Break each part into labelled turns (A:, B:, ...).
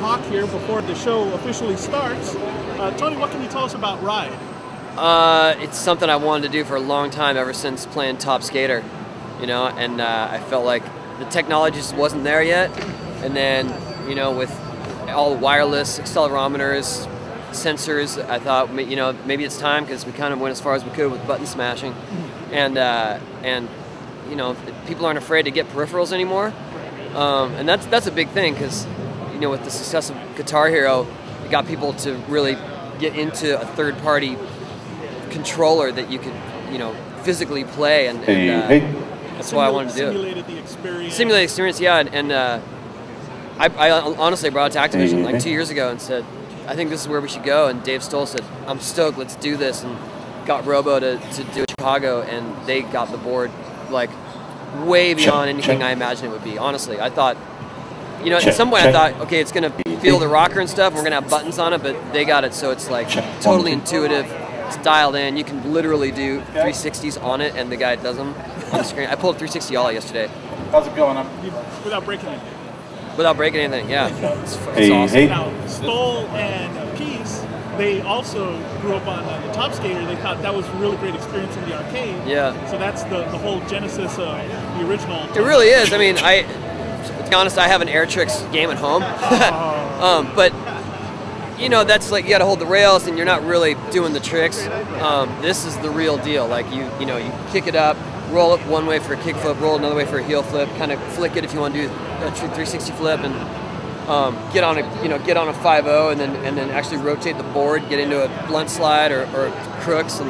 A: talk here before the show officially starts. Tony, what can you tell us about Ride?
B: It's something I wanted to do for a long time, ever since playing Top Skater, you know, and I felt like the technology just wasn't there yet. And then, you know, with all the wireless accelerometers, sensors, I thought, you know, maybe it's time, because we kind of went as far as we could with button smashing. And you know, people aren't afraid to get peripherals anymore. And that's a big thing, because, you know, with the success of Guitar Hero, it got people to really get into a third-party controller that you could, you know, physically play, and that's why I wanted to do it.
A: Simulated the experience.
B: Simulated experience, yeah. And I honestly brought it to Activision like 2 years ago and said, I think this is where we should go. And Dave Stoll said, I'm stoked, let's do this. And got Robo to do it in Chicago, and they got the board like way beyond anything I imagined it would be. Honestly, I thought, you know, at some point I thought, okay, it's going to feel the rocker and stuff, we're going to have buttons on it, but they got it so it's like totally intuitive, it's dialed in, you can literally do 360s on it, and the guy does them on the screen. I pulled 360 ollie yesterday.
A: How's it going? Without breaking anything.
B: Without breaking anything, yeah. It's awesome.
A: Now, Stoll and Peace, they also grew up on the Top Skater. They thought that was a really great experience in the arcade.
B: Yeah.
A: So that's the whole genesis of the original.
B: It really is. I mean, to be honest, I have an Air Tricks game at home. But, you know, that's like, you got to hold the rails, and you're not really doing the tricks. This is the real deal. Like, you know, you kick it up, roll it one way for a kick flip, roll another way for a heel flip, kind of flick it if you want to do a true 360 flip, and get on a 5-0, and then actually rotate the board, get into a blunt slide or crooks, and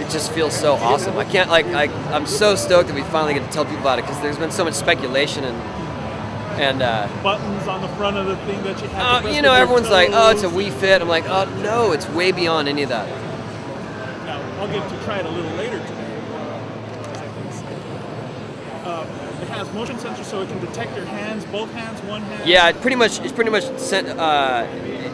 B: it just feels so awesome. I can't I'm so stoked that we finally get to tell people about it, because there's been so much speculation and
A: buttons on the front of the thing that you have.
B: You know, everyone's like, oh, it's a Wii Fit. I'm like, oh no, it's way beyond any of that.
A: Now I'll get to try it a little later today. It has motion sensors, so it can detect your hands, both hands, one hand.
B: Yeah, it's pretty much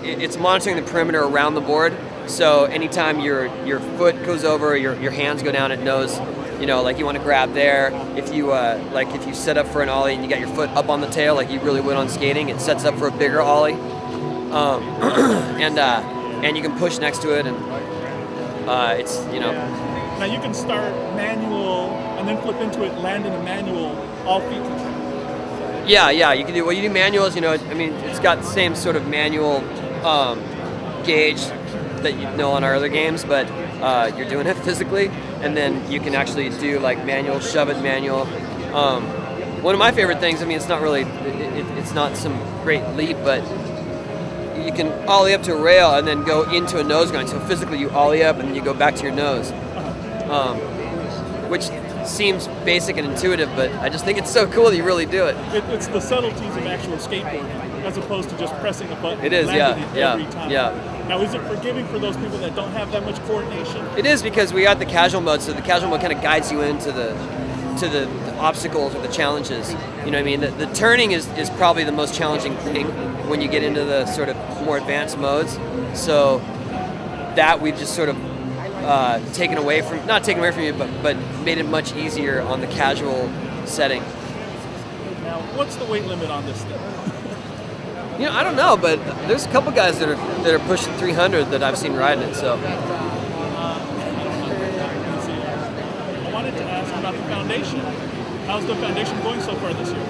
B: it's monitoring the perimeter around the board. So anytime your foot goes over, your hands go down, it knows, you know, like you want to grab there. If you if you set up for an ollie and you got your foot up on the tail like you really would on skating, it sets up for a bigger ollie. And you can push next to it, and it's, you know.
A: Now you can start manual and then flip into it, land in a manual, all feet control.
B: Yeah, you can do, well, you do manuals, you know, I mean, it's got the same sort of manual gauge that you know on our other games, but you're doing it physically, and then you can actually do like manual, shove it manual. One of my favorite things, I mean, it's not really, it's not some great leap, but you can ollie up to a rail and then go into a nose grind. So physically you ollie up and then you go back to your nose. Which seems basic and intuitive, but I just think it's so cool that you really do it.
A: It's the subtleties of actual skateboarding, as opposed to just pressing a button.
B: It is,
A: every time.
B: yeah.
A: Now, is it forgiving for those people that don't have that much coordination?
B: It is, because we got the casual mode, so the casual mode kind of guides you into the obstacles or the challenges. You know what I mean? The turning is probably the most challenging thing when you get into the sort of more advanced modes. So that we've just sort of taken away from, not taken away from you, but made it much easier on the casual setting.
A: Now, what's the weight limit on this thing?
B: You know, I don't know, but there's a couple guys that are pushing 300 that I've seen riding it. So.
A: I wanted to ask about the foundation. How's the foundation going so far this year?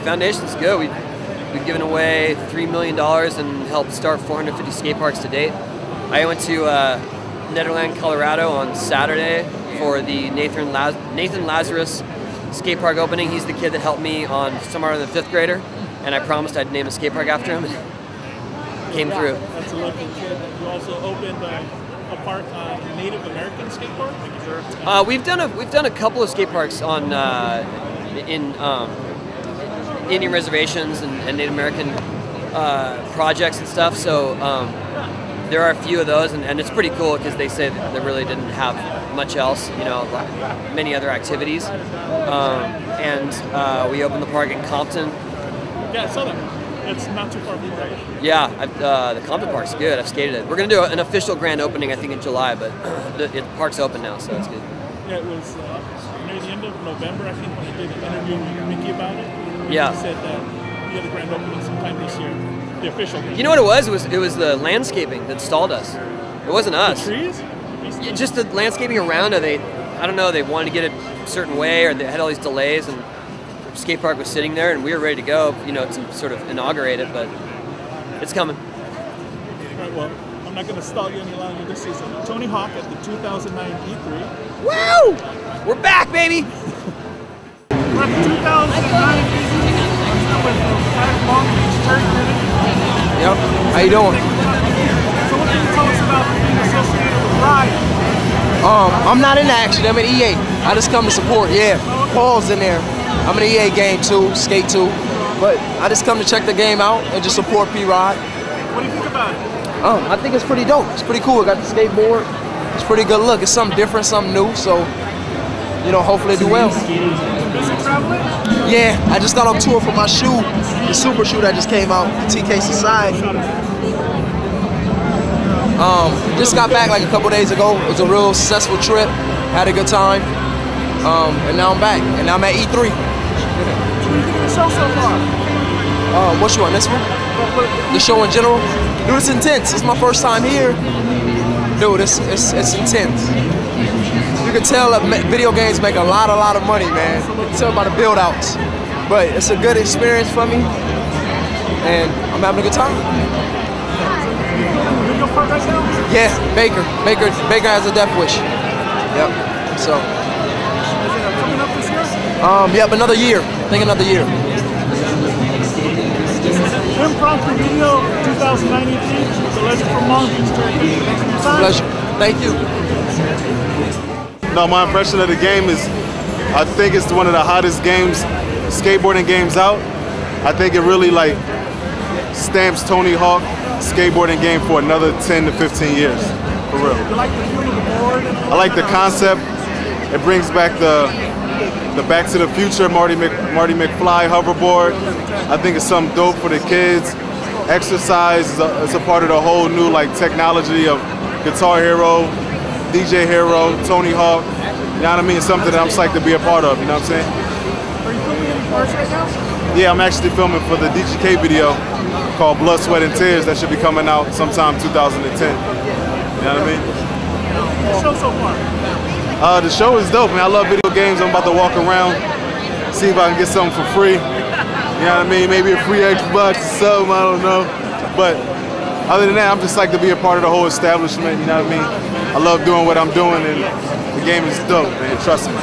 B: Foundation's good. We've given away $3 million and helped start 450 skate parks to date. I went to Nederland, Colorado on Saturday for the Nathan Lazarus skate park opening. He's the kid that helped me on Summer of the Fifth Grader, and I promised I'd name a skate park after him. Came through.
A: That's a lucky kid. You also opened a park on Native American skate park.
B: We've done a couple of skate parks on in Indian reservations and Native American projects and stuff. So. There are a few of those, and it's pretty cool, because they say that they really didn't have much else, you know, many other activities. And we opened the park in Compton.
A: Yeah, I saw that. It's not too far from here.
B: Yeah, the Compton Park's good. I've skated it. We're going to do an official grand opening, I think, in July, but the park's open now, so that's good.
A: Yeah, it was near the end of November, I think, when I did an interview with Mickey about it.
B: Yeah.
A: He said that he had a grand opening sometime this year. the official game.
B: You know what it was? It was the landscaping that stalled us. It wasn't us.
A: The trees?
B: Yeah, just the landscaping around it. I don't know. They wanted to get it a certain way, or they had all these delays, and the skate park was sitting there, and we were ready to go, to sort of inaugurate it, but it's coming.
A: Right, well, I'm not going to stall you any longer this season. Tony Hawk at the 2009 E3.
B: Woo! We're back, baby!
A: We're at the 2009 E3.
C: Yep. How you doing?
A: So what can you tell us about being associated with Riot?
C: I'm not in action. I'm in EA. I just come to support. Yeah. Paul's in there. I'm in the EA game too, Skate 2. But I just come to check the game out and just support P-Rod.
A: What do you think about it?
C: I think it's pretty dope. It's pretty cool. I got the skateboard. It's pretty good look. It's something different, something new. So, hopefully do well.
A: Busy traveling?
C: Yeah, I just got on tour for my shoe, the super shoe that just came out, TK Society. Just got back like a couple days ago. It was a real successful trip. Had a good time. And now I'm back. And now I'm at E3.
A: What do you think of the show so far?
C: What show on this one? The show in general? Dude, it's intense. It's my first time here. Dude, it's intense. You can tell that video games make a lot of money, man. You can tell by the build-outs. But it's a good experience for me, and I'm having a good time.
A: Video part right now?
C: Yeah, Baker has a death wish. Yep. So.
A: Is it coming up this year?
C: Yep, another year. I think another year.
A: Impromptu video 2009 E3. The Legend from Long Beach.
C: Pleasure. Thank you.
D: No, my impression of the game is, I think it's one of the hottest games, skateboarding games out. I think it really stamps Tony Hawk skateboarding game for another 10 to 15 years, for real.
A: You like the feel of the board?
D: I like the concept. It brings back the Back to the Future Marty McFly hoverboard. I think it's something dope for the kids. Exercise is a part of the whole new technology of Guitar Hero, DJ Hero, Tony Hawk. You know what I mean? It's something that I'm psyched to be a part of, you know what I'm saying?
A: Are you filming any parts right now?
D: Yeah, I'm actually filming for the DGK video called Blood, Sweat, and Tears that should be coming out sometime 2010. You know what I mean?
A: The show so far?
D: The show is dope, man. I love video games. I'm about to walk around, see if I can get something for free. You know what I mean? Maybe a free Xbox or something, I don't know. But other than that, I'm just to be a part of the whole establishment, you know what I mean? I love doing what I'm doing, and the game is dope, man. Trust me.